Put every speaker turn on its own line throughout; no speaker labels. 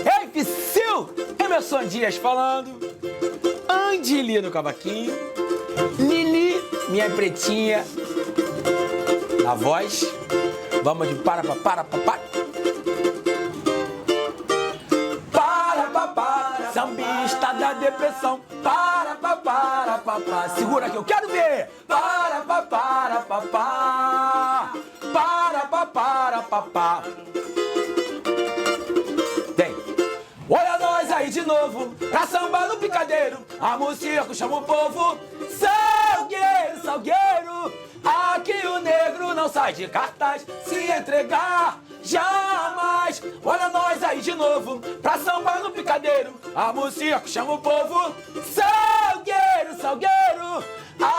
Ei, Psyu! Emerson Dias falando. Angeli no cavaquinho. Lili, minha pretinha. Na voz. Vamos de para. Sambista da depressão. Para. Segura que eu quero ver. Para. Tem. Olha nós aí de novo, pra samba no picadeiro. Amo o circo, chama o povo. Salgueiro, aqui o negro não sai de cartaz. Se entregar, jamais. Olha nós aí de novo, pra samba no picadeiro. Amo o circo, chama o povo. Salgueiro,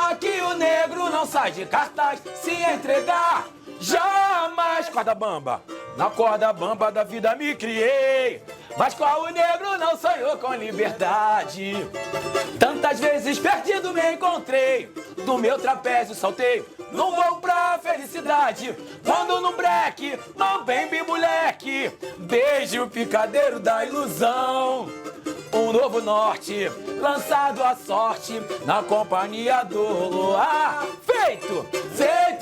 aqui o negro não sai de cartaz. Se entregar, jamais. Corda bamba, na corda bamba da vida me criei. Mas qual o negro não sonhou com liberdade? Tantas vezes perdido me encontrei. Do meu trapézio saltei, não vou pra felicidade. Quando no breque, não baby moleque. Beijo o picadeiro da ilusão. Um novo norte, lançado à sorte, na companhia do luar. Feito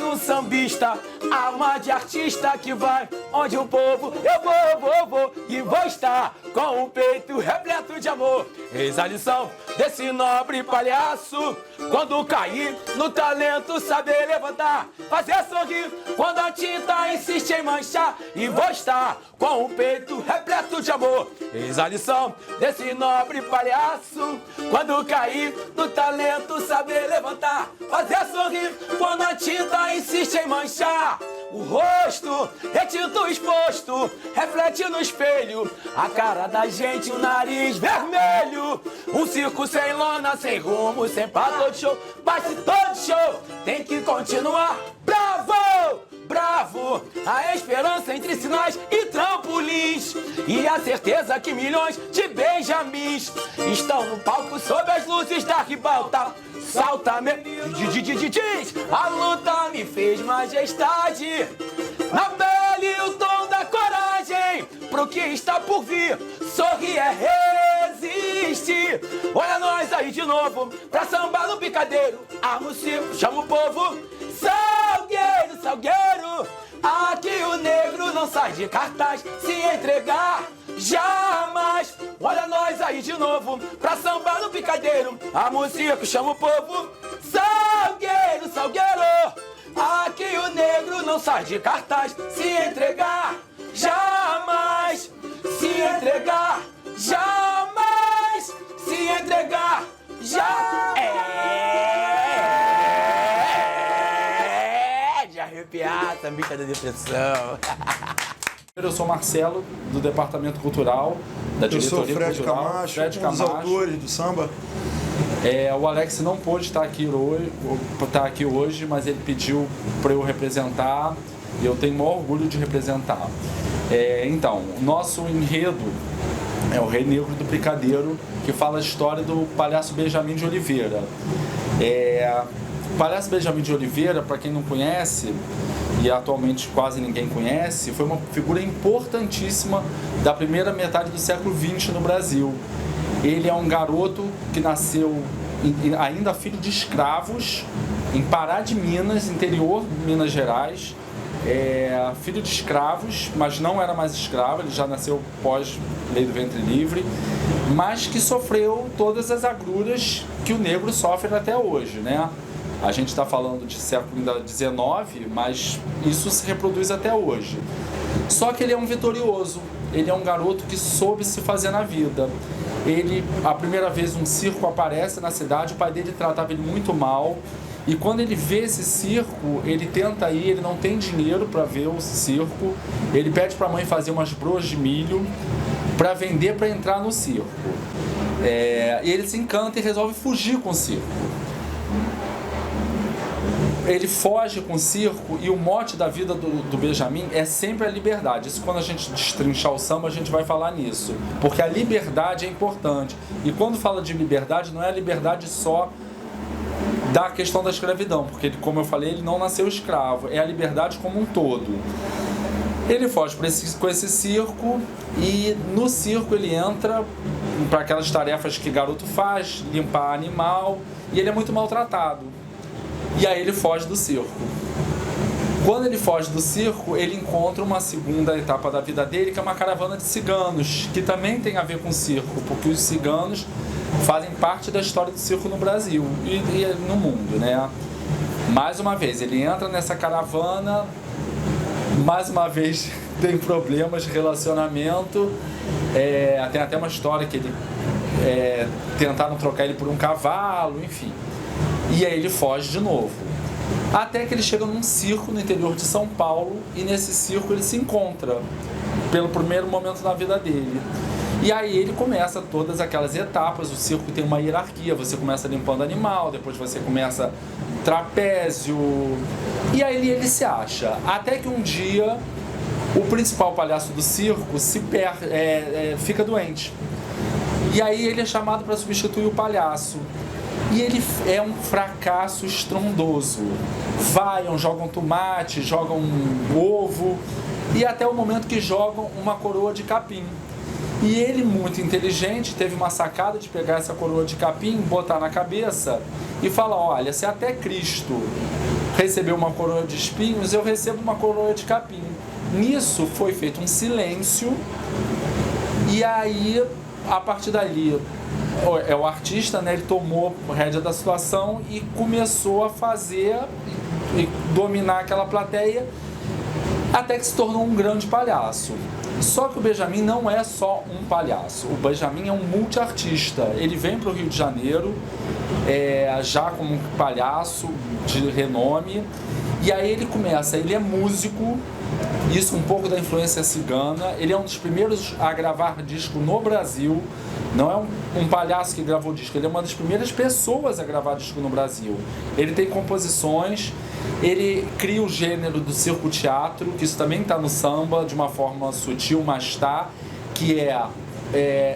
um sambista, alma de artista que vai onde o povo, eu vou e vou estar com o peito repleto de amor. Eis a lição desse nobre palhaço. Quando cair no talento, saber levantar, fazer sorrir quando a tinta insiste em manchar. E vou estar com o peito repleto de amor. Eis a lição desse nobre palhaço. Quando cair no talento, saber levantar, fazer sorrir quando a tinta insiste em manchar. O rosto, retinto exposto, reflete no espelho a cara da gente, o nariz vermelho. Um circo sem lona, sem rumo, sem pato de show. Mas se todo show tem que continuar. Bravo, a esperança entre sinais e trampolins. E a certeza que milhões de benjamins estão no palco sob as luzes da ribalta. Salta-me, diz, a luta me fez majestade. Na pele o tom da coragem, pro que está por vir, sorri resiste. Olha nós aí de novo, pra samba no picadeiro. Arma o circo, chama o povo. Salgueiro, aqui o negro não sai de cartaz. Se entregar, jamais. Olha nós aí de novo, pra samba no picadeiro. Arma o circo, chama o povo. Salgueiro, aqui o negro não sai de cartaz. Se entregar, jamais. Se entregar, jamais. Se entregar, já de arrepiar, sambista da depressão.
Eu sou Marcelo, do Departamento Cultural, da Diretoria Cultural.
Fred Camacho, um dos autores do samba.
O Alex não pôde estar aqui hoje, mas ele pediu para eu representar e eu tenho o maior orgulho de representar. Então, o nosso enredo é o Rei Negro do Picadeiro, que fala a história do palhaço Benjamin de Oliveira. O palhaço Benjamin de Oliveira, para quem não conhece, e atualmente quase ninguém conhece, foi uma figura importantíssima da primeira metade do século XX no Brasil. Ele é um garoto que nasceu ainda filho de escravos em Pará de Minas, interior de Minas Gerais. Filho de escravos, mas não era mais escravo, ele já nasceu pós-lei do ventre livre, mas que sofreu todas as agruras que o negro sofre até hoje, né? A gente está falando de século XIX, mas isso se reproduz até hoje. Só que ele é um vitorioso, ele é um garoto que soube se fazer na vida. A primeira vez um circo aparece na cidade, o pai dele tratava ele muito mal. E quando ele vê esse circo, ele tenta ir, ele não tem dinheiro para ver o circo. Ele pede para a mãe fazer umas broas de milho para vender, para entrar no circo. E ele se encanta e resolve fugir com o circo. Ele foge com o circo e o mote da vida do Benjamin é sempre a liberdade. Isso, quando a gente destrinchar o samba, a gente vai falar nisso. Porque a liberdade é importante. E quando fala de liberdade, não é a liberdade só da questão da escravidão, porque, como eu falei, ele não nasceu escravo. É a liberdade como um todo. Ele foge com esse circo e no circo ele entra para aquelas tarefas que garoto faz, limpar animal, e ele é muito maltratado. E aí ele foge do circo. Quando ele foge do circo, ele encontra uma segunda etapa da vida dele, que é uma caravana de ciganos, que também tem a ver com circo, porque os ciganos fazem parte da história do circo no Brasil e no mundo, né? Mais uma vez, ele entra nessa caravana, mais uma vez tem problemas de relacionamento, tem até uma história que ele tentaram trocar ele por um cavalo, enfim. E aí ele foge de novo. Até que ele chega num circo no interior de São Paulo e nesse circo ele se encontra pelo primeiro momento da vida dele. E aí ele começa todas aquelas etapas, o circo tem uma hierarquia, você começa limpando animal, depois você começa trapézio, e aí ele se acha. Até que um dia o principal palhaço do circo fica doente. E aí ele é chamado para substituir o palhaço. E ele é um fracasso estrondoso. Jogam tomate, jogam ovo, e até o momento que jogam uma coroa de capim. E ele, muito inteligente, teve uma sacada de pegar essa coroa de capim, botar na cabeça e falar: olha, se até Cristo recebeu uma coroa de espinhos, eu recebo uma coroa de capim. Nisso foi feito um silêncio, e aí, a partir dali, o artista, né, ele tomou a rédea da situação e começou a fazer e dominar aquela plateia, até que se tornou um grande palhaço. Só que o Benjamin não é só um palhaço, o Benjamin é um multiartista. Ele vem para o Rio de Janeiro já como um palhaço de renome, e aí ele é músico, isso um pouco da influência cigana. Ele é um dos primeiros a gravar disco no Brasil. Não é um palhaço que gravou disco, ele é uma das primeiras pessoas a gravar disco no Brasil. Ele tem composições, ele cria o gênero do circo-teatro, que isso também está no samba, de uma forma sutil, mas está, que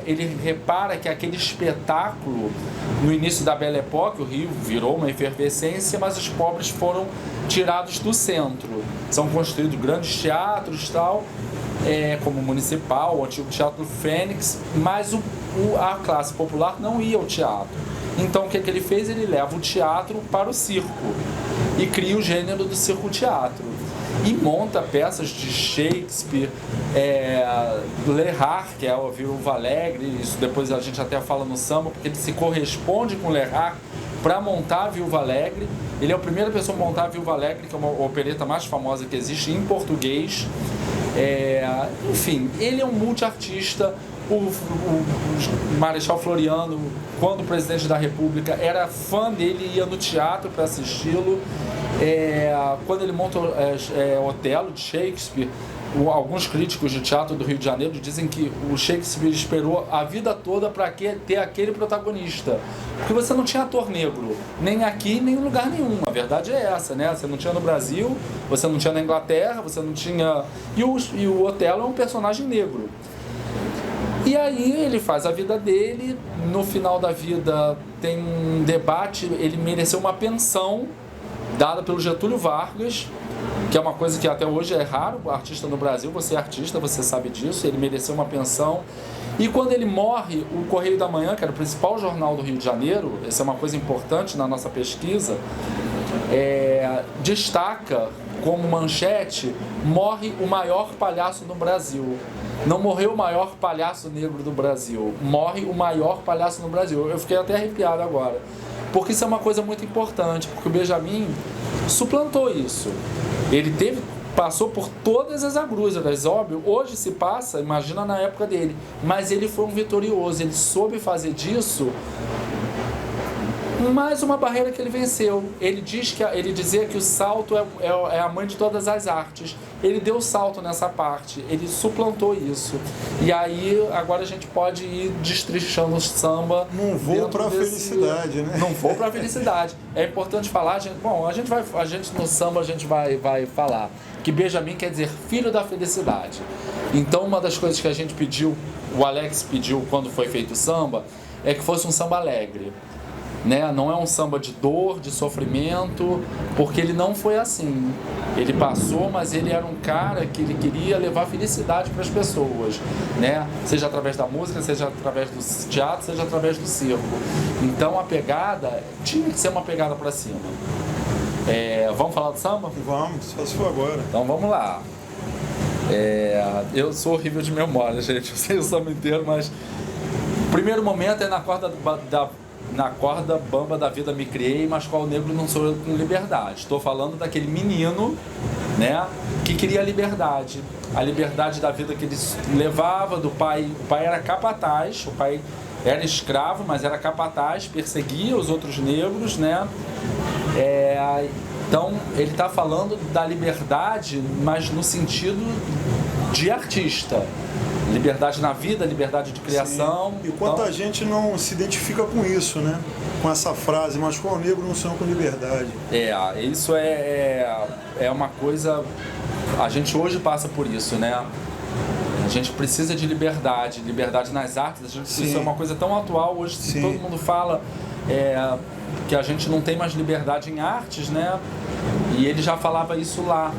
ele repara que aquele espetáculo, no início da Belle Époque, o Rio virou uma efervescência, mas os pobres foram tirados do centro. São construídos grandes teatros e tal, como o Municipal, o antigo Teatro Fênix, mas a classe popular não ia ao teatro. Então o que ele fez? Ele leva o teatro para o circo e cria o gênero do circo-teatro. E monta peças de Shakespeare, Lerrar, que é o Viúva Alegre, isso depois a gente até fala no samba, porque ele se corresponde com Lerrar para montar a Viúva Alegre. Ele é a primeira pessoa a montar a Viúva Alegre, que é uma opereta mais famosa que existe em português. Enfim, ele é um multiartista. O Marechal Floriano, quando presidente da República, era fã dele e ia no teatro para assisti-lo. Quando ele monta Otelo de Shakespeare, alguns críticos de teatro do Rio de Janeiro dizem que o Shakespeare esperou a vida toda para ter aquele protagonista, porque você não tinha ator negro, nem aqui, nem em lugar nenhum. A verdade é essa, né? Você não tinha no Brasil, você não tinha na Inglaterra, você não tinha... E o Otelo é um personagem negro. E aí ele faz a vida dele, no final da vida tem um debate, ele mereceu uma pensão dada pelo Getúlio Vargas, que é uma coisa que até hoje é raro, o artista no Brasil, você é artista, você sabe disso, ele mereceu uma pensão. E quando ele morre, o Correio da Manhã, que era o principal jornal do Rio de Janeiro, essa é uma coisa importante na nossa pesquisa, destaca como manchete: morre o maior palhaço no Brasil. Não morreu o maior palhaço negro do Brasil, morre o maior palhaço no Brasil. Eu fiquei até arrepiado agora, porque isso é uma coisa muito importante, porque o Benjamin suplantou isso. Ele passou por todas as agruras, óbvio, hoje se passa, imagina na época dele, mas ele foi um vitorioso, ele soube fazer disso mais uma barreira que ele venceu. Ele dizia que o salto é a mãe de todas as artes. Ele deu salto nessa parte, ele suplantou isso. E aí agora a gente pode ir destrinchando o samba.
Não vou para a felicidade, né?
Não vou para a felicidade. É importante falar, a gente no samba a gente vai falar que Benjamin quer dizer filho da felicidade. Então uma das coisas que a gente pediu, o Alex pediu quando foi feito o samba, é que fosse um samba alegre. né? Não é um samba de dor, de sofrimento, porque ele não foi assim. Ele passou, mas ele era um cara que ele queria levar felicidade para as pessoas, né? Seja através da música, seja através do teatro, seja através do circo. Então a pegada tinha que ser uma pegada para cima. Vamos falar do samba?
Vamos, só se for agora.
Então vamos lá. Eu sou horrível de memória, gente. Eu sei o samba inteiro, mas o primeiro momento é na corda bamba da vida me criei, mas qual negro não sou eu com liberdade. Estou falando daquele menino, né, que queria a liberdade da vida que ele levava do pai. O pai era capataz, o pai era escravo, mas era capataz, perseguia os outros negros, né? Então ele está falando da liberdade, mas no sentido de artista. Liberdade na vida, liberdade de criação.
Sim. E quanta
então,
gente não se identifica com isso, né? Com essa frase, mas qual negro não sonha com liberdade?
Isso é uma coisa... A gente hoje passa por isso, né? A gente precisa de liberdade nas artes. Isso é uma coisa tão atual hoje, que todo mundo fala que a gente não tem mais liberdade em artes, né? E ele já falava isso lá.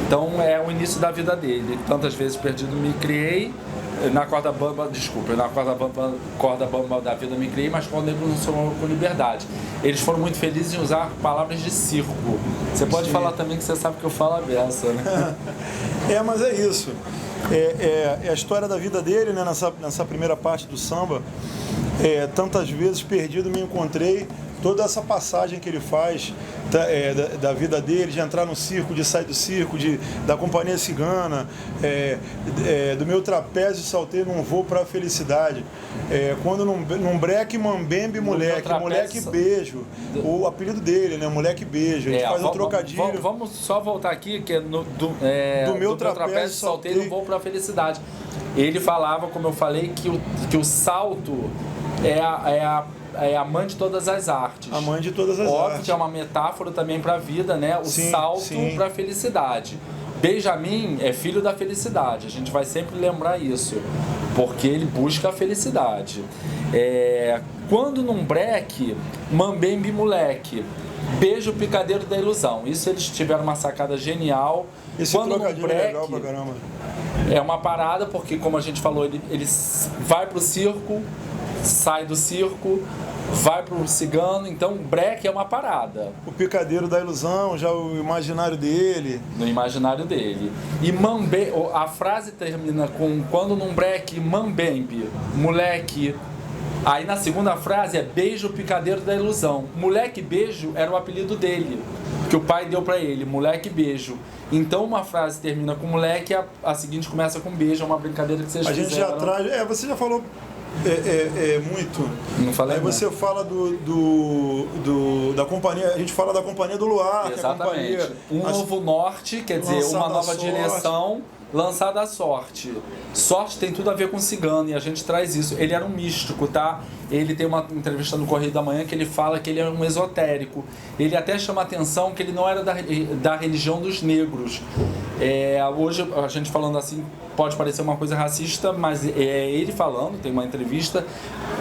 Então é o início da vida dele. Tantas vezes perdido me criei, na corda bamba da vida me criei, mas qual negro não sonhou com liberdade. Eles foram muito felizes em usar palavras de circo. Você pode falar também que você sabe que eu falo a beça, né?
Mas é isso. É a história da vida dele, né? Nessa primeira parte do samba. Tantas vezes perdido me encontrei. Toda essa passagem que ele faz da vida dele, de entrar no circo, de sair do circo, da companhia cigana, do meu trapézio saltei num voo para a felicidade. Quando num breque mambembe moleque beijo, o apelido dele, né? Moleque beijo, a gente faz um trocadilho.
Vamos só voltar aqui, que do meu trapézio saltei num voo para a felicidade. Ele falava, como eu falei, que o salto é a mãe de todas as artes.
A mãe de todas as artes.
Óbvio que é uma metáfora também para a vida, né? O salto para a felicidade. Benjamin é filho da felicidade. A gente vai sempre lembrar isso, porque ele busca a felicidade. Quando num breque, mambembe moleque, beijo picadeiro da ilusão. Isso eles tiveram uma sacada genial.
Esse
quando
trocadilho é legal pra caramba.
É uma parada, porque como a gente falou, ele vai pro circo, sai do circo, vai pro cigano, então breque é uma parada.
O picadeiro da ilusão, já o imaginário dele.
No imaginário dele. E a frase termina com quando num breque, mambembe, moleque. Aí na segunda frase é beijo picadeiro da ilusão. Moleque beijo era o apelido dele, que o pai deu pra ele, moleque beijo. Então uma frase termina com moleque, a seguinte começa com beijo, é uma brincadeira que vocês fizeram.
A gente já traz, você já falou muito.
Não falei.
Aí você fala da companhia, a gente fala da Companhia do Luar.
Exatamente.
Que é a companhia,
novo norte, quer dizer, uma nova direção lançada à sorte. Sorte tem tudo a ver com cigano e a gente traz isso. Ele era um místico, tá? Ele tem uma entrevista no Correio da Manhã que ele fala que ele é um esotérico. Ele até chama a atenção que ele não era da religião dos negros. Hoje, a gente falando assim, pode parecer uma coisa racista, mas é ele falando, tem uma entrevista.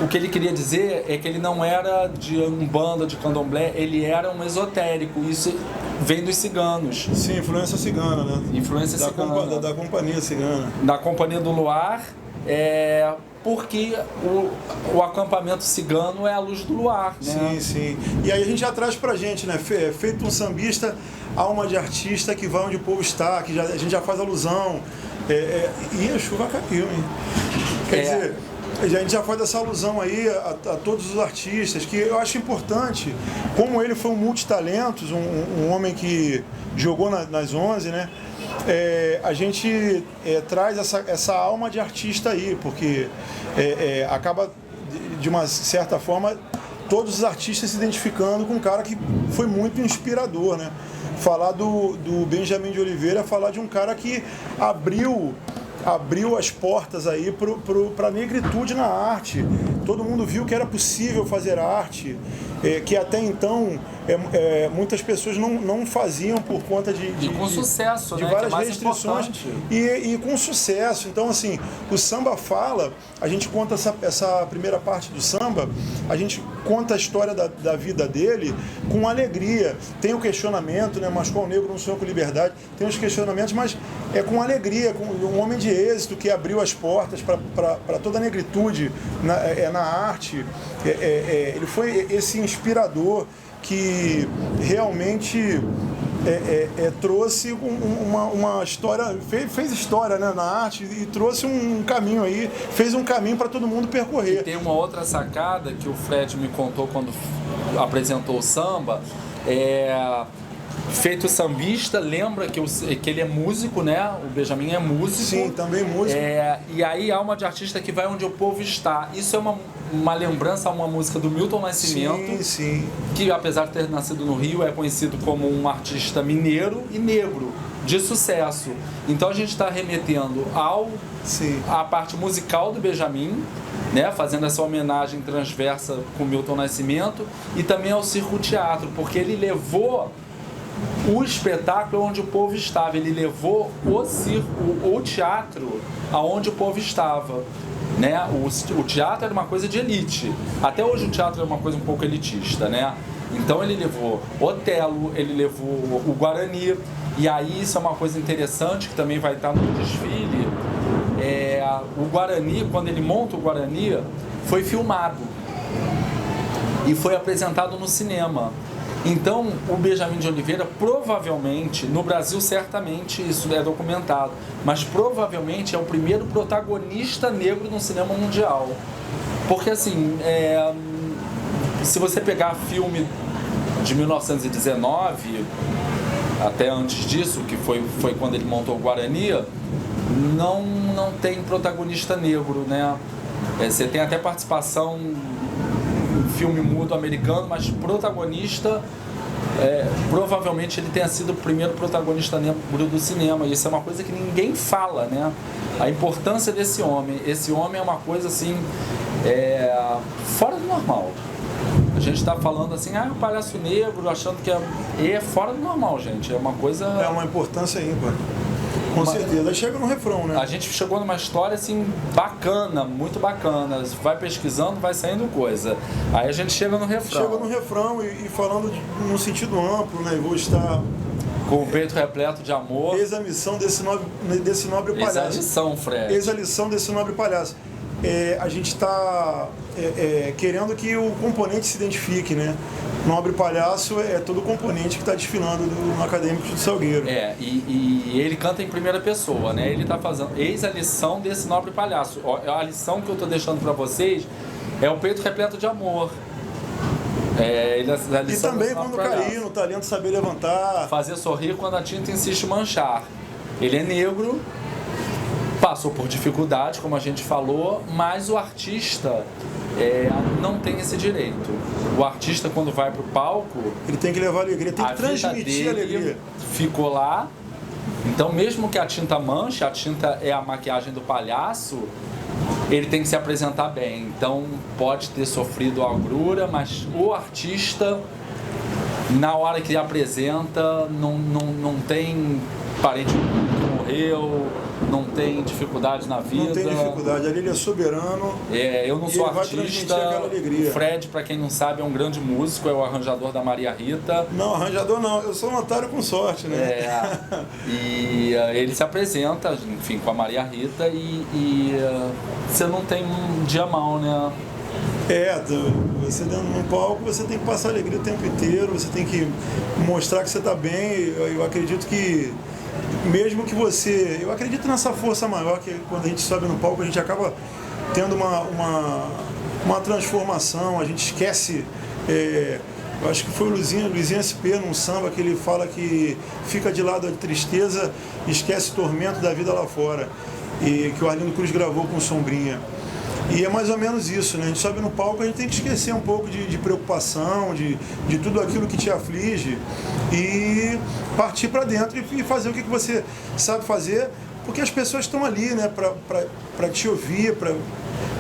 O que ele queria dizer é que ele não era de umbanda, de candomblé, ele era um esotérico. Isso vem dos ciganos.
Sim, influência cigana, né?
Influência cigana.
Da companhia cigana.
Da Companhia do Luar, porque o acampamento cigano é a luz do luar, né?
Sim, sim. E aí a gente já traz pra gente, né? Feito um sambista, alma de artista que vai onde o povo está, que a gente já faz alusão. E a chuva caiu, hein? Quer dizer, a gente já faz essa alusão aí a todos os artistas, que eu acho importante, como ele foi um multitalentos, um homem que jogou nas 11, né? A gente traz essa alma de artista aí, porque acaba, de uma certa forma, todos os artistas se identificando com um cara que foi muito inspirador, né? Falar do Benjamin de Oliveira, falar de um cara que abriu as portas aí para a negritude na arte. Todo mundo viu que era possível fazer arte, que até então muitas pessoas não faziam por conta de
com sucesso,
de
né?
várias
Que é mais
restrições
importante.
e com sucesso. Então, assim, o samba fala, a gente conta essa primeira parte do samba, a gente conta a história da vida dele com alegria. Tem o questionamento, né? Mas qual negro não sonha com liberdade? Tem os questionamentos, mas é com alegria, com um homem de êxito que abriu as portas para toda a negritude na arte. Ele foi esse inspirador que realmente trouxe uma história, fez história, né, na arte e trouxe um caminho aí, fez um caminho para todo mundo percorrer.
E tem uma outra sacada que o Fred me contou quando apresentou o samba, feito sambista, lembra que ele é músico, né? O Benjamin é músico.
Sim, também músico.
E aí alma de artista que vai onde o povo está. Isso é uma lembrança a uma música do Milton Nascimento,
sim.
que apesar de ter nascido no Rio, é conhecido como um artista mineiro e negro, de sucesso. Então a gente está remetendo à parte musical do Benjamin, né, fazendo essa homenagem transversa com Milton Nascimento, e também ao circo-teatro, porque ele levou o espetáculo onde o povo estava, ele levou o circo, o teatro aonde o povo estava, né? O teatro era uma coisa de elite, até hoje o teatro é uma coisa um pouco elitista, né? Então ele levou Otelo, ele levou o Guarani, e aí isso é uma coisa interessante que também vai estar no desfile. O Guarani, quando ele monta o Guarani, foi filmado e foi apresentado no cinema. Então, o Benjamin de Oliveira, provavelmente, no Brasil certamente isso é documentado, mas provavelmente é o primeiro protagonista negro no cinema mundial. Porque assim, se você pegar filme de 1919, até antes disso, que foi quando ele montou o Guarani, não tem protagonista negro, né? Você tem até participação filme mudo americano, mas protagonista, provavelmente ele tenha sido o primeiro protagonista negro do cinema, e isso é uma coisa que ninguém fala, né? A importância desse homem. Esse homem é uma coisa assim, fora do normal. A gente está falando assim, o palhaço negro, achando que é fora do normal, gente. É uma coisa...
É uma importância ímpar. Com certeza. Aí chega no refrão, né?
A gente chegou numa história assim bacana, muito bacana. Vai pesquisando, vai saindo coisa. Aí a gente chega no refrão.
Chega no refrão e falando num sentido amplo, né? Eu vou estar
com o peito repleto de amor.
Eis a missão desse nobre palhaço.
Eis a lição, Fred.
Eis a lição desse nobre palhaço. A gente está querendo que o componente se identifique, né? Nobre palhaço é todo o componente que está desfilando no Acadêmico de Salgueiro.
E ele canta em primeira pessoa, né? Ele está fazendo, eis a lição desse nobre palhaço. A lição que eu estou deixando para vocês é o peito repleto de amor.
E também quando cair no talento saber levantar.
Fazer sorrir quando a tinta insiste em manchar. Ele é negro, passou por dificuldade, como a gente falou, mas o artista não tem esse direito. O artista, quando vai para o palco,
ele tem que levar alegria, tem que transmitir a alegria.
Ficou lá, então mesmo que a tinta manche, a tinta é a maquiagem do palhaço, ele tem que se apresentar bem. Então pode ter sofrido a agrura, mas o artista, na hora que ele apresenta, não tem parente que morreu, não tem dificuldade na vida.
Não tem dificuldade, ali ele é soberano.
Eu não sou artista.
O
Fred, para quem não sabe, é um grande músico, é o arranjador da Maria Rita.
Não, arranjador não, eu sou um otário com sorte, né?
E ele se apresenta, enfim, com a Maria Rita e você não tem um dia mal, né?
Você dentro de um palco, você tem que passar alegria o tempo inteiro, você tem que mostrar que você está bem. Eu acredito que mesmo que eu acredito nessa força maior, que quando a gente sobe no palco a gente acaba tendo uma transformação, a gente esquece, eu acho que foi o Luizinho SP num samba que ele fala que fica de lado a tristeza, esquece o tormento da vida lá fora, e que o Arlindo Cruz gravou com Sombrinha. E é mais ou menos isso, né? A gente sobe no palco, a gente tem que esquecer um pouco de preocupação, de tudo aquilo que te aflige e partir para dentro e fazer o que você sabe fazer, porque as pessoas estão ali, né? Para te ouvir,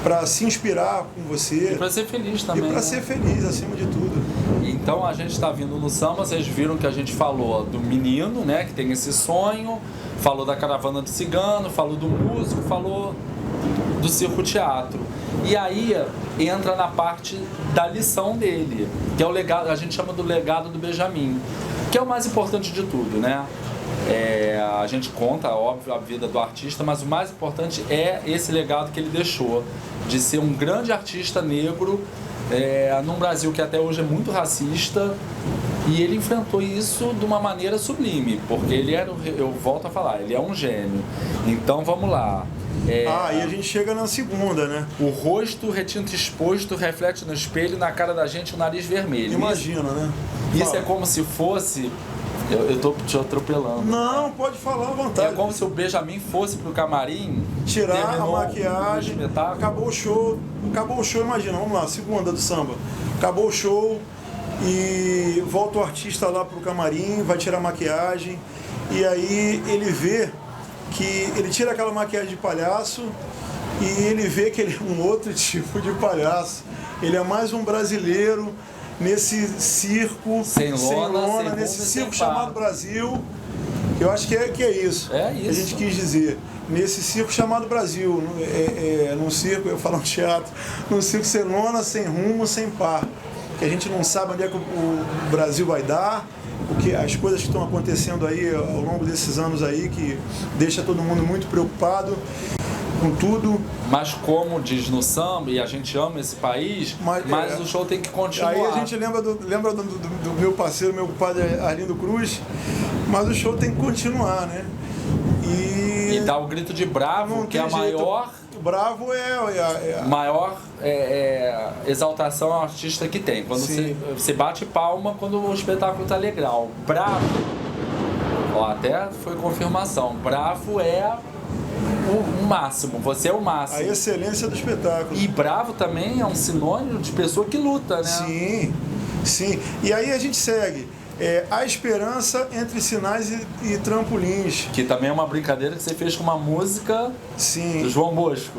para se inspirar com você.
E para ser feliz também.
E para ser feliz, acima de tudo.
Então, Então a gente está vindo no samba, vocês viram que a gente falou do menino, né, que tem esse sonho, falou da caravana do cigano, falou do músico, falou do circo-teatro. E aí entra na parte da lição dele, que é o legado, a gente chama do legado do Benjamin, que é o mais importante de tudo, né? A gente conta, óbvio, a vida do artista, mas o mais importante é esse legado que ele deixou, de ser um grande artista negro, num Brasil que até hoje é muito racista, e ele enfrentou isso de uma maneira sublime, porque ele era, eu volto a falar, ele é um gênio. Então vamos lá.
E a gente chega na segunda, né?
O rosto retinto exposto reflete no espelho, na cara da gente o nariz vermelho.
Imagina, né?
Isso é como se fosse... Eu tô te atropelando.
Não, pode falar à vontade.
É como se o Benjamin fosse pro camarim,
tirar a maquiagem, acabou o show, imagina, vamos lá, segunda do samba. Acabou o show e volta o artista lá pro camarim, vai tirar a maquiagem e aí ele vê que ele tira aquela maquiagem de palhaço e ele vê que ele é um outro tipo de palhaço. Ele é mais um brasileiro nesse circo
sem lona,
nesse circo chamado Brasil. Eu acho que é isso.
É isso.
Que a gente quis dizer. Nesse circo chamado Brasil. Num circo, eu falo um teatro, num circo sem lona, sem rumo, sem par. Que a gente não sabe onde é que o Brasil vai dar, porque as coisas que estão acontecendo aí ao longo desses anos aí, que deixa todo mundo muito preocupado com tudo.
Mas como diz no samba, e a gente ama esse país, mas o show tem que continuar.
Aí a gente lembra do meu parceiro, meu compadre Arlindo Cruz, mas o show tem que continuar, né?
E dá o grito de bravo, que é a maior...
Bravo
maior exaltação ao artista que tem. Quando você bate palma quando o espetáculo tá legal. Bravo, até foi confirmação, bravo é o máximo, você é o máximo.
A excelência do espetáculo.
E bravo também é um sinônimo de pessoa que luta, né?
Sim. E aí a gente segue. A esperança entre sinais e trampolins.
Que também é uma brincadeira que você fez com uma música do João Bosco.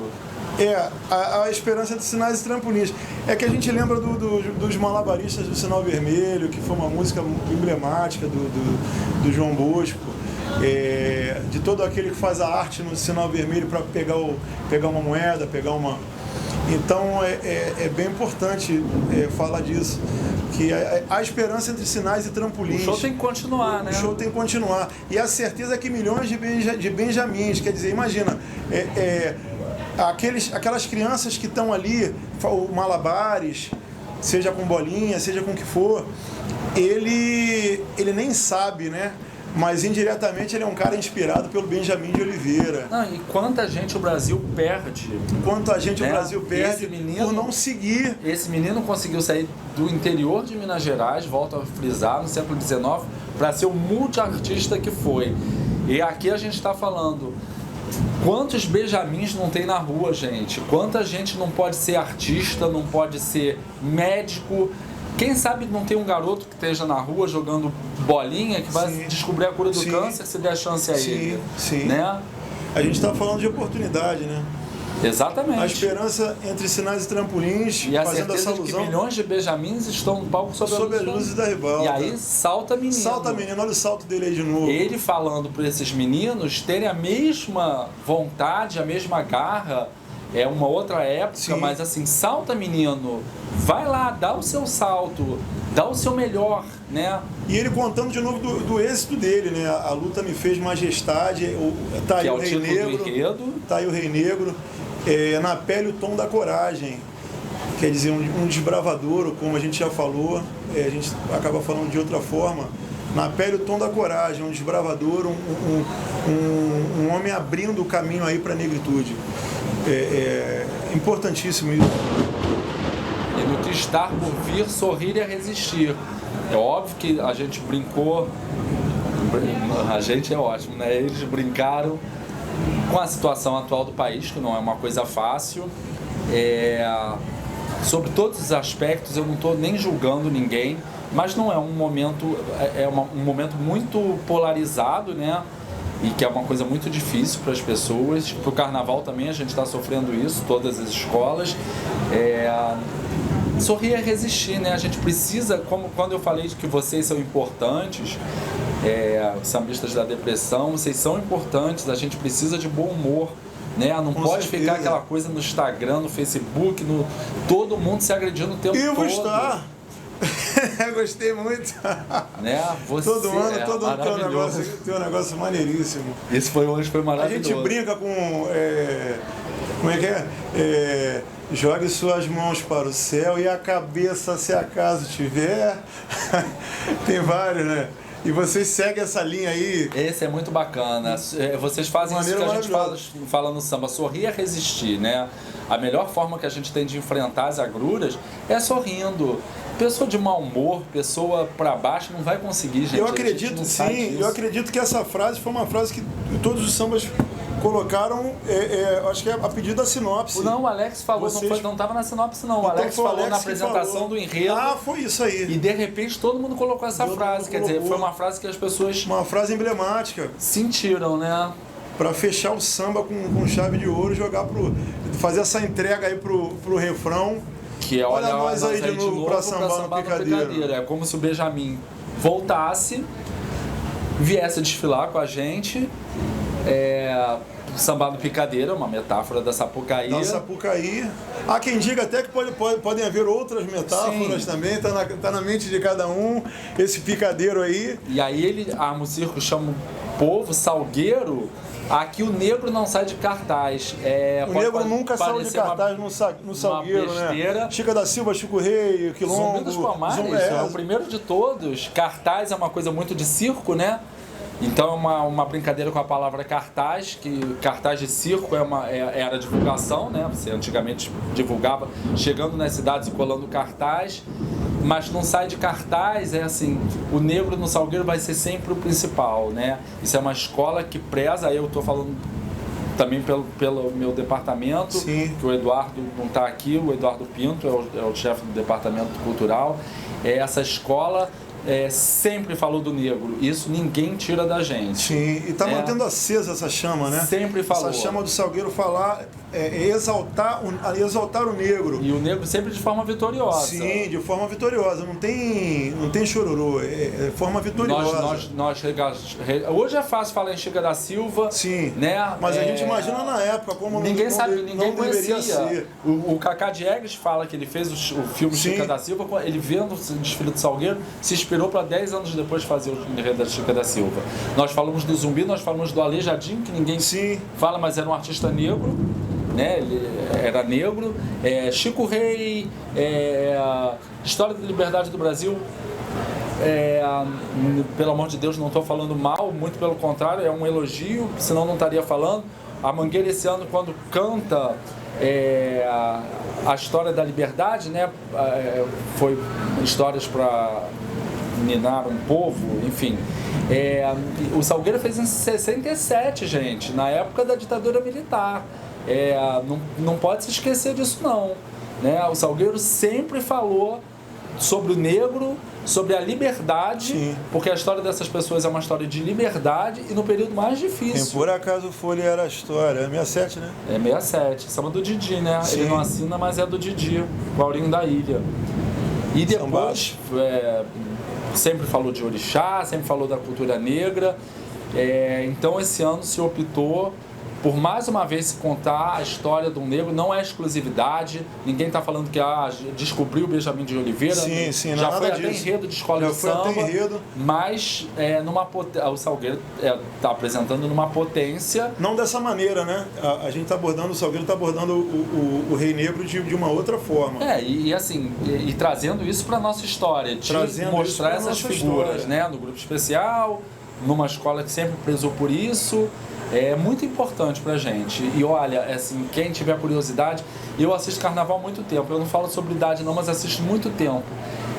A esperança entre sinais e trampolins. É que a gente lembra dos malabaristas do Sinal Vermelho, que foi uma música emblemática do João Bosco. De todo aquele que faz a arte no Sinal Vermelho para pegar uma moeda, pegar uma... Então é bem importante falar disso, que a esperança entre sinais e trampolins.
O show tem que continuar, né?
O show tem que continuar. E a certeza que milhões de Benjamins, quer dizer, imagina, aquelas crianças que estão ali, malabares, seja com bolinha, seja com o que for, ele nem sabe, né? Mas indiretamente ele é um cara inspirado pelo Benjamin de Oliveira.
E quanta gente o Brasil perde.
Quanta gente o Brasil perde por não seguir.
Esse menino conseguiu sair do interior de Minas Gerais, volto a frisar, no século XIX, para ser o multiartista que foi. E aqui a gente está falando, quantos Benjamins não tem na rua, gente? Quanta gente não pode ser artista, não pode ser médico. Quem sabe não tem um garoto que esteja na rua jogando bolinha que vai descobrir a cura do câncer se der chance a ele. Né?
A gente está falando de oportunidade, né?
Exatamente.
A esperança entre sinais e trampolins,
e a
fazendo essa alusão.
De que milhões de Benjamins estão no palco sob
as luzes da ribalta.
E aí salta menino.
Salta menino, olha o salto dele aí de novo.
Ele falando para esses meninos terem a mesma vontade, a mesma garra. É uma outra época, mas assim, salta menino, vai lá, dá o seu salto, dá o seu melhor, né?
E ele contando de novo do êxito dele, né? A luta me fez majestade, tá aí o Rei Negro, tá aí o Rei Negro, na pele o tom da coragem, quer dizer, um desbravador, como a gente já falou, a gente acaba falando de outra forma, na pele o tom da coragem, um desbravador, um homem abrindo o caminho aí para a negritude. Importantíssimo isso.
E no que estar por vir, sorrir e resistir. É óbvio que a gente brincou, a gente é ótimo, né? Eles brincaram com a situação atual do país, que não é uma coisa fácil. Sobre todos os aspectos, eu não estou nem julgando ninguém, mas não é um momento, um momento muito polarizado, né? E que é uma coisa muito difícil para as pessoas. Para o carnaval também a gente está sofrendo isso, todas as escolas. sorrir é resistir, né? A gente precisa, como quando eu falei de que vocês são importantes, sambistas da depressão, vocês são importantes, a gente precisa de bom humor, né? Não
Com
pode
certeza.
ficar aquela coisa no Instagram, no Facebook, todo mundo se agredindo o tempo
E eu vou
todo.
estar. Gostei muito.
Né? Você
Todo ano tem
maravilhoso.
um negócio maneiríssimo.
Esse foi hoje, foi
A
maravilhoso.
gente brinca com. Como é que é? Jogue suas mãos para o céu e a cabeça, se acaso tiver. Tem vários, né? E vocês seguem essa linha aí.
Esse é muito bacana. Vocês fazem isso que
Maneira
a gente fala no samba, sorrir é resistir, né? A melhor forma que a gente tem de enfrentar as agruras é sorrindo. Pessoa de mau humor, pessoa pra baixo não vai conseguir, gente.
Eu
A gente
acredito,
não sabe
sim,
disso.
eu acredito que essa frase foi uma frase que todos os sambas colocaram, acho que é a pedido da sinopse.
Não, o Alex falou,
Vocês-
não estava na sinopse não. O
Então
Alex
foi o
falou
Alex
na
que
apresentação
falou.
do enredo.
Ah, foi isso aí.
E de repente todo mundo colocou essa
Todo
frase.
mundo
Quer dizer,
colocou.
foi uma frase que as pessoas
Uma frase emblemática
sentiram, né?
para fechar o samba com chave de ouro, fazer essa entrega aí pro refrão.
Que é
Olha nós aí de novo pra sambar no Picadeiro.
É como se o Benjamin voltasse, viesse a desfilar com a gente. Sambar no Picadeiro é uma metáfora da Sapucaí.
Da Sapucaí. Há quem diga até que podem haver outras metáforas
Sim.
também, tá na mente de cada um, esse picadeiro aí.
E aí ele arma o circo, chama o povo, Salgueiro. Aqui o negro não sai de cartaz.
O negro nunca saiu de cartaz no Salgueiro,
besteira.
né? Chica da Silva, Chico Rei, Quilombo.
Zumbi dos Palmares é o primeiro de todos. Cartaz é uma coisa muito de circo, né? Então é uma brincadeira com a palavra cartaz, que cartaz de circo era divulgação, né? Você antigamente divulgava chegando nas cidades e colando cartaz, mas não sai de cartaz, é assim, o negro no Salgueiro vai ser sempre o principal, né? Isso é uma escola que preza, eu estou falando também pelo meu departamento,
Sim.
que o Eduardo não está aqui, o Eduardo Pinto é o chefe do departamento cultural. Essa escola sempre falou do negro, isso ninguém tira da gente.
Sim, e tá mantendo acesa essa chama, né?
Sempre falou.
Essa chama do Salgueiro exaltar o negro.
E o negro sempre de forma vitoriosa.
Sim, de forma vitoriosa. Não tem chororô, é forma vitoriosa.
Hoje é fácil falar em Chica da Silva.
Sim,
né?
mas a gente imagina na época como
ninguém
não deveria
conhecia.
ser.
O Cacá Diegues fala que ele fez o filme
Sim.
Chica da Silva, ele vendo o desfile do Salgueiro, se inspirou para 10 anos depois fazer o enredo da Chica da Silva. Nós falamos do Zumbi, nós falamos do Aleijadinho, que ninguém
Sim.
fala, mas era um artista negro. Né? Ele era negro. Chico Rei, História da Liberdade do Brasil. Pelo amor de Deus, não estou falando mal, muito pelo contrário, é um elogio, senão não estaria falando. A Mangueira esse ano, quando canta a história da liberdade, né? Foi histórias para minar um povo, enfim. O Salgueiro fez em 67, gente, na época da ditadura militar. Não pode se esquecer disso não, né? O Salgueiro sempre falou sobre o negro, sobre a liberdade.
Sim.
Porque a história dessas pessoas é uma história de liberdade e no período mais difícil.
Por acaso Folha era a história, é 67, né?
É 67, samba do Didi, né?
Sim.
Ele não assina, mas é do Didi, o Aurinho da Ilha. E depois, sempre falou de orixá, sempre falou da cultura negra. Então esse ano se optou por mais uma vez se contar a história do negro, não é exclusividade, ninguém está falando que descobriu o Benjamin de Oliveira,
Sim, sim,
já
nada
foi até
disso.
enredo de escola
Já
de
foi até
samba,
enredo.
mas o Salgueiro está apresentando numa potência.
Não dessa maneira, né? A gente está abordando, o Salgueiro está abordando o Rei Negro de uma outra forma.
E trazendo isso para nossa história, de
Trazendo
mostrar
isso pra
essas
nossa
figuras,
história.
né? No grupo especial, numa escola que sempre prezou por isso. É muito importante pra gente. E olha, assim, quem tiver curiosidade, eu assisto carnaval há muito tempo. Eu não falo sobre idade não, mas assisto muito tempo.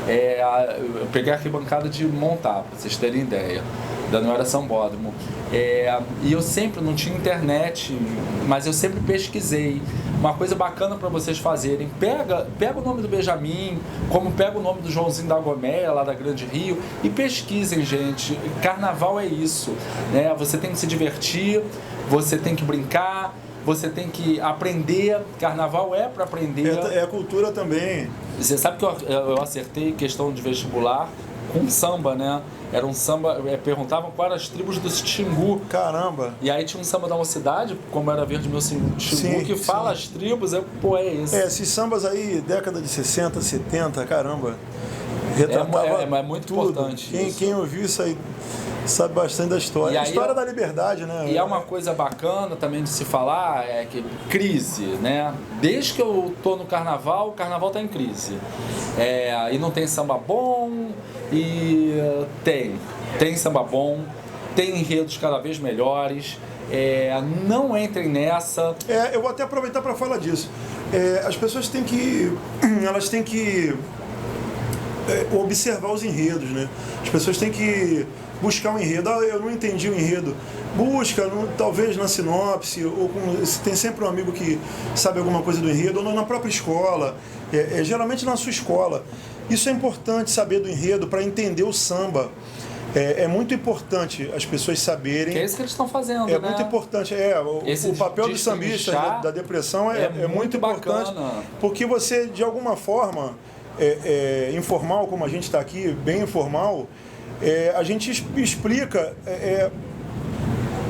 Eu peguei a arquibancada de montar, pra vocês terem ideia. Da Não Era Sambódromo. E eu sempre, não tinha internet, mas eu sempre pesquisei. Uma coisa bacana para vocês fazerem, pega o nome do Benjamin, como pega o nome do Joãozinho da Goméia, lá da Grande Rio, e pesquisem, gente. Carnaval é isso, né? Você tem que se divertir, você tem que brincar, você tem que aprender. Carnaval é para aprender.
É cultura também.
Você sabe que eu acertei questão de vestibular com samba, né? Era um samba, perguntavam quais eram as tribos do Xingu.
Caramba!
E aí tinha um samba da mocidade, como era Verde Meu Xingu, que fala as tribos, é isso.
Esses sambas aí, década de 60, 70, caramba. Retratava
é muito
tudo.
importante isso.
Quem ouviu isso aí sabe bastante da história. A história da liberdade, né?
E é uma coisa bacana também de se falar, é que crise, né? Desde que eu tô no carnaval, o carnaval tá em crise. E não tem samba bom, e tem samba bom, tem enredos cada vez melhores. Não entrem nessa.
Eu vou até aproveitar para falar disso. As pessoas têm que observar os enredos, né? As pessoas têm que buscar um enredo. Eu não entendi o enredo. Busca, talvez na sinopse, tem sempre um amigo que sabe alguma coisa do enredo, ou na própria escola, geralmente na sua escola. Isso é importante, saber do enredo, para entender o samba. É muito importante as pessoas saberem.
Que é isso que eles estão fazendo, né?
Muito importante. O papel do sambista da depressão é muito importante.
Bacana.
Porque você, de alguma forma, informal, como a gente está aqui, bem informal, a gente explica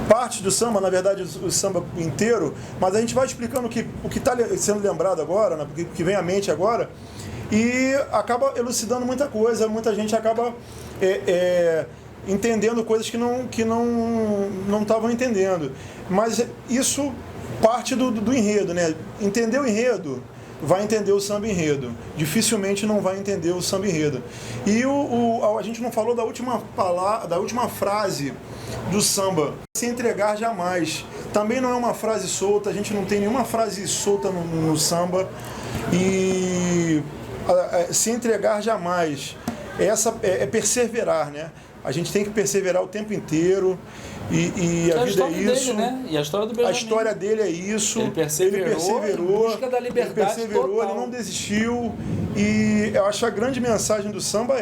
parte do samba, na verdade o samba inteiro, mas a gente vai explicando o que está sendo lembrado agora, né, o que vem à mente agora, e acaba elucidando muita coisa, muita gente acaba entendendo coisas que não estavam entendendo. Mas isso parte do enredo, né? Entender o enredo, vai entender o samba enredo. Dificilmente não vai entender o samba enredo. E a gente não falou da última frase do samba. Se entregar jamais. Também não é uma frase solta, a gente não tem nenhuma frase solta no samba. E se entregar jamais. Essa é perseverar, né? A gente tem que perseverar o tempo inteiro. E a vida é isso.
Dele, né? E a história do Benjamin.
A história dele é isso.
Ele perseverou em busca da liberdade.
Ele perseverou,
total.
Ele não desistiu. E eu acho que a grande mensagem do samba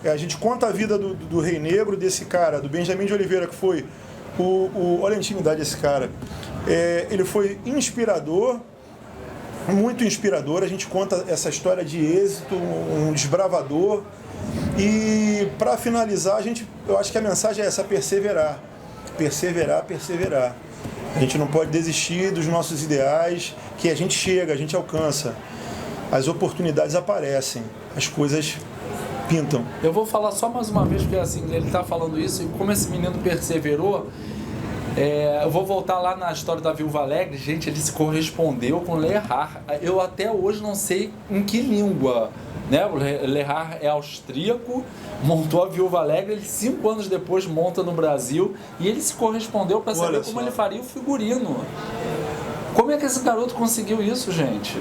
a gente conta a vida do Rei Negro, desse cara, do Benjamin de Oliveira, que foi olha a intimidade desse cara. Ele foi inspirador, muito inspirador. A gente conta essa história de êxito, um desbravador. E para finalizar, eu acho que a mensagem é essa: perseverar. Perseverar, perseverar. A gente não pode desistir dos nossos ideais, que a gente chega, a gente alcança. As oportunidades aparecem, as coisas pintam.
Eu vou falar só mais uma vez, porque assim, ele está falando isso, e como esse menino perseverou, eu vou voltar lá na história da Viúva Alegre. Gente, ele se correspondeu com Lerrar. Eu até hoje não sei em que língua, né? O Lerrar é austríaco, montou a Viúva Alegre, ele 5 anos depois monta no Brasil, e ele se correspondeu para saber como ele faria o figurino. Como é que esse garoto conseguiu isso, gente?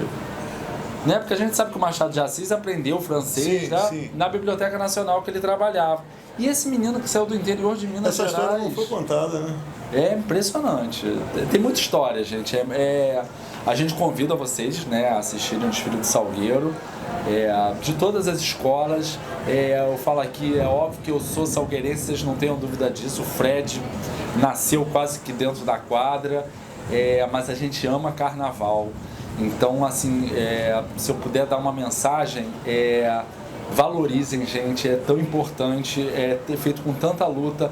Né? Porque a gente sabe que o Machado de Assis aprendeu francês, né? Na Biblioteca Nacional que ele trabalhava. E esse menino que saiu do interior de Minas Gerais...
Essa história não foi contada, né?
É impressionante. Tem muita história, gente. A gente convida vocês, né, a assistirem o desfile do Salgueiro, de todas as escolas. Eu falo aqui, é óbvio que eu sou salgueirense, vocês não tenham dúvida disso. O Fred nasceu quase que dentro da quadra, mas a gente ama carnaval. Então, assim, se eu puder dar uma mensagem, valorizem, gente, é tão importante, ter feito com tanta luta,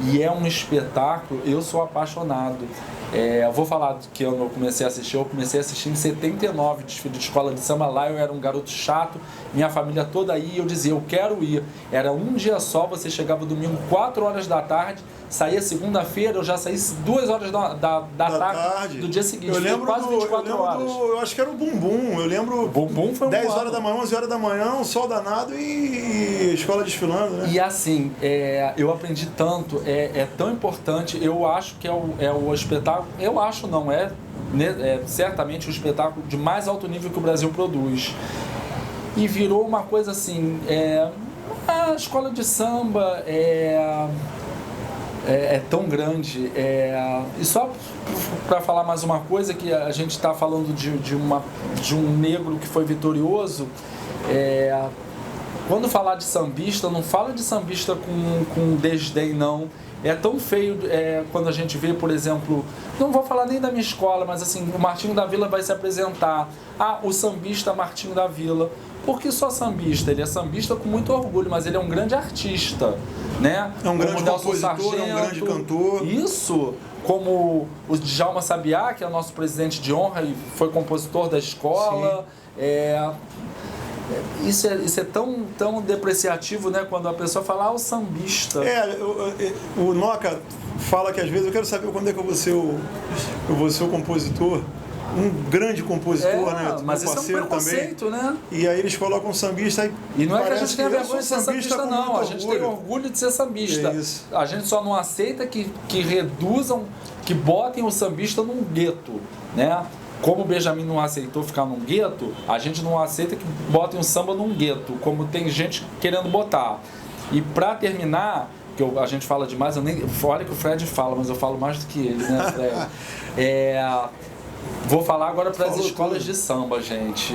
e é um espetáculo. Eu sou apaixonado. Eu vou falar do que eu comecei a assistir. Eu comecei a assistir em 79, desfile de escola de samba. Lá eu era um garoto chato, minha família toda ia, e eu dizia, eu quero ir. Era um dia só, você chegava domingo 4 horas da tarde, saía segunda-feira, eu já saí 2 horas da tarde do dia seguinte.
Eu lembro
quase 24 horas.
Eu acho que era o Bumbum. Eu lembro.
Bumbum foi
10 horas da manhã, 11 horas da manhã, um sol danado e escola desfilando, né?
E assim, eu aprendi tanto, é tão importante. Eu acho que é o espetáculo. Eu acho não, certamente o espetáculo de mais alto nível que o Brasil produz. E virou uma coisa assim, a escola de samba é tão grande. E só para falar mais uma coisa, que a gente está falando de um negro que foi vitorioso, quando falar de sambista, não fala de sambista com desdém, não. é tão feio quando a gente vê, por exemplo, não vou falar nem da minha escola, mas assim, o Martinho da Vila vai se apresentar. O sambista Martinho da Vila. Por que só sambista? Ele é sambista com muito orgulho, mas ele é um grande artista, né?
É um grande
como Nelson
compositor, é um grande cantor.
Isso, como o Djalma Sabiá, que é o nosso presidente de honra e foi compositor da escola. Isso é tão depreciativo, né? Quando a pessoa fala, o sambista.
O Noca fala que às vezes eu quero saber quando é que eu vou ser o compositor. Um grande compositor, né?
Mas isso é um preconceito,
também.
Né?
E aí eles colocam um sambista
e não é que a gente tenha vergonha de ser sambista, não. A gente tem
orgulho.
orgulho de ser sambista.
É isso.
A gente só não aceita que reduzam, que botem o sambista num gueto, né? Como o Benjamin não aceitou ficar num gueto, a gente não aceita que botem o samba num gueto, como tem gente querendo botar. E pra terminar, que a gente fala demais, olha que o Fred fala, mas eu falo mais do que ele, né, Fred? Vou falar agora para as escolas de samba, gente.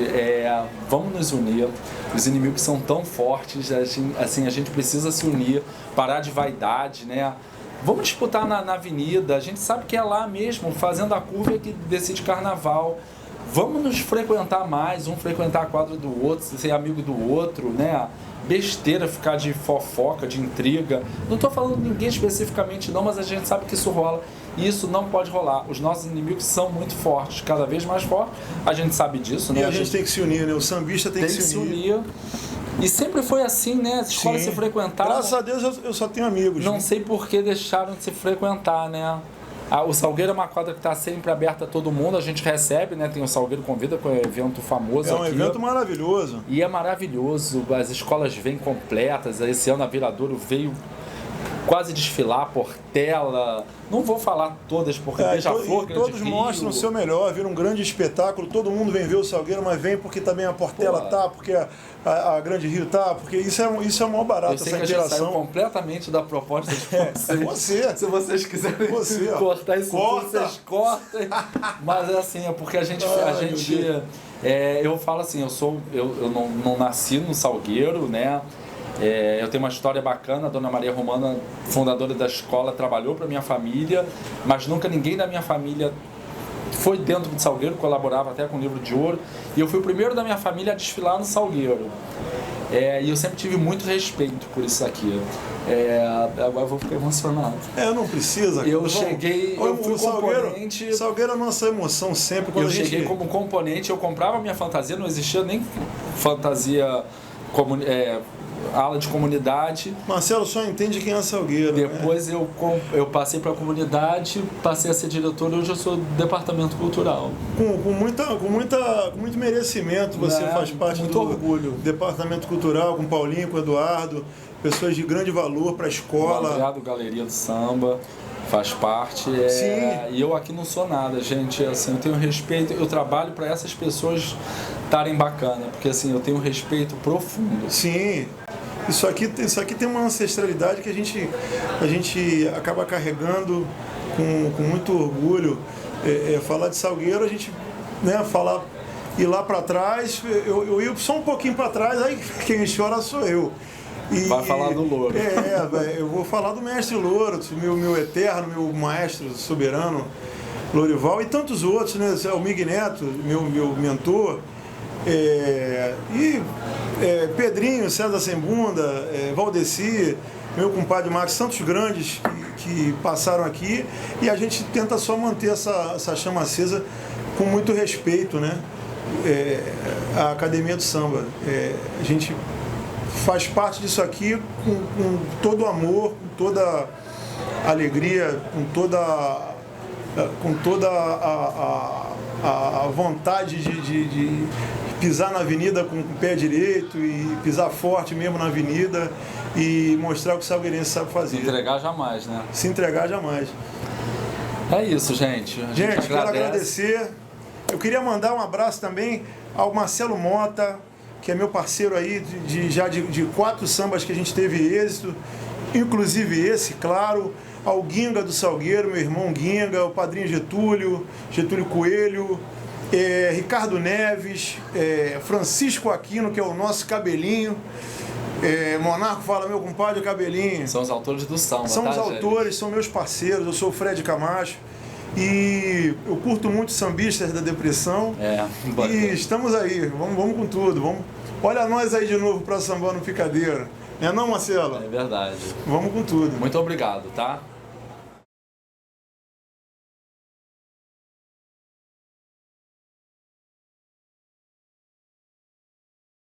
Vamos nos unir. Os inimigos são tão fortes, assim, a gente precisa se unir, parar de vaidade, né? Vamos disputar na avenida. A gente sabe que é lá mesmo, fazendo a curva que decide carnaval. Vamos nos frequentar mais, um frequentar a quadra do outro, ser amigo do outro, né? Besteira ficar de fofoca, de intriga. Não estou falando de ninguém especificamente não, mas a gente sabe que isso rola. E isso não pode rolar. Os nossos inimigos são muito fortes, cada vez mais fortes. A gente sabe disso, né?
E a gente tem que se unir, né? O sambista tem que se unir.
E sempre foi assim, né? As escolas se frequentaram.
Graças a Deus eu só tenho amigos.
Não sei por que deixaram de se frequentar, né? O Salgueiro é uma quadra que está sempre aberta a todo mundo, a gente recebe, né? Tem o Salgueiro Convida, que é um evento famoso aqui.
É um evento maravilhoso.
E é maravilhoso, as escolas vêm completas, esse ano a Viradouro veio quase desfilar, Portela, não vou falar todas, porque Beija-Flor, Grande
todos
Rio.
mostram o seu melhor, vira um grande espetáculo, todo mundo vem ver o Salgueiro, mas vem porque também a Portela tá, porque a Grande Rio tá, porque isso é o maior barato,
eu sei
essa
que
interação.
A gente saiu completamente da proposta de vocês.
Você.
Se vocês quiserem cortar isso, vocês cortem. Mas é assim, é porque a gente eu falo assim, eu não nasci no Salgueiro, né? Eu tenho uma história bacana, a Dona Maria Romana, fundadora da escola, trabalhou para minha família, mas nunca ninguém da minha família foi dentro do Salgueiro, colaborava até com o Livro de Ouro, e eu fui o primeiro da minha família a desfilar no Salgueiro. E eu sempre tive muito respeito por isso aqui. Agora eu vou ficar emocionado.
Não precisa.
Eu fui componente.
Salgueiro é a nossa emoção sempre. Quando
eu cheguei como componente, eu comprava minha fantasia, não existia nem fantasia ala de comunidade.
Marcelo só entende quem é Salgueiro.
Depois eu passei para a comunidade, passei a ser diretor e hoje eu sou do departamento cultural.
Com muito merecimento você faz parte
muito
do
orgulho.
Departamento Cultural, com o Paulinho, com o Eduardo, pessoas de grande valor para a escola.
Obrigado, Galeria do Samba. Faz parte.
Sim.
E eu aqui não sou nada, gente. Assim, eu tenho respeito, eu trabalho para essas pessoas estarem bacana, porque assim, eu tenho um respeito profundo.
Sim. Isso aqui tem uma ancestralidade que a gente acaba carregando com muito orgulho. Falar de Salgueiro, a gente ir lá para trás, eu ia só um pouquinho para trás, aí quem chora sou eu.
Vai falar do Louro.
Eu vou falar do mestre Louro, meu eterno, meu maestro soberano, Lourival, e tantos outros, né? O Mig Neto, meu mentor, Pedrinho, César Sembunda, Valdeci, meu compadre Max, tantos grandes que passaram aqui, e a gente tenta só manter essa chama acesa com muito respeito, né? A Academia do Samba. A gente faz parte disso aqui com todo o amor, com toda a alegria, com toda a vontade de pisar na avenida com o pé direito e pisar forte mesmo na avenida e mostrar o que o salgueirense sabe fazer.
Se entregar jamais, né?
Se entregar jamais.
É isso, gente.
Gente, quero agradecer. Eu queria mandar um abraço também ao Marcelo Mota, que é meu parceiro aí de 4 sambas que a gente teve êxito, inclusive esse, claro, ao Guinga do Salgueiro, meu irmão Guinga, o padrinho Getúlio Coelho, Ricardo Neves, Francisco Aquino, que é o nosso cabelinho, Monarco fala, meu compadre, Cabelinho.
São os autores do samba,
São
tá,
os
Gélis?
autores, são meus parceiros, eu sou o Fred Camacho. E eu curto muito sambistas da depressão.
Bacana.
E estamos aí, vamos com tudo. Olha nós aí de novo pra sambar no Picadeiro. Não é não, Marcelo?
É verdade.
Vamos com tudo.
Muito obrigado, tá?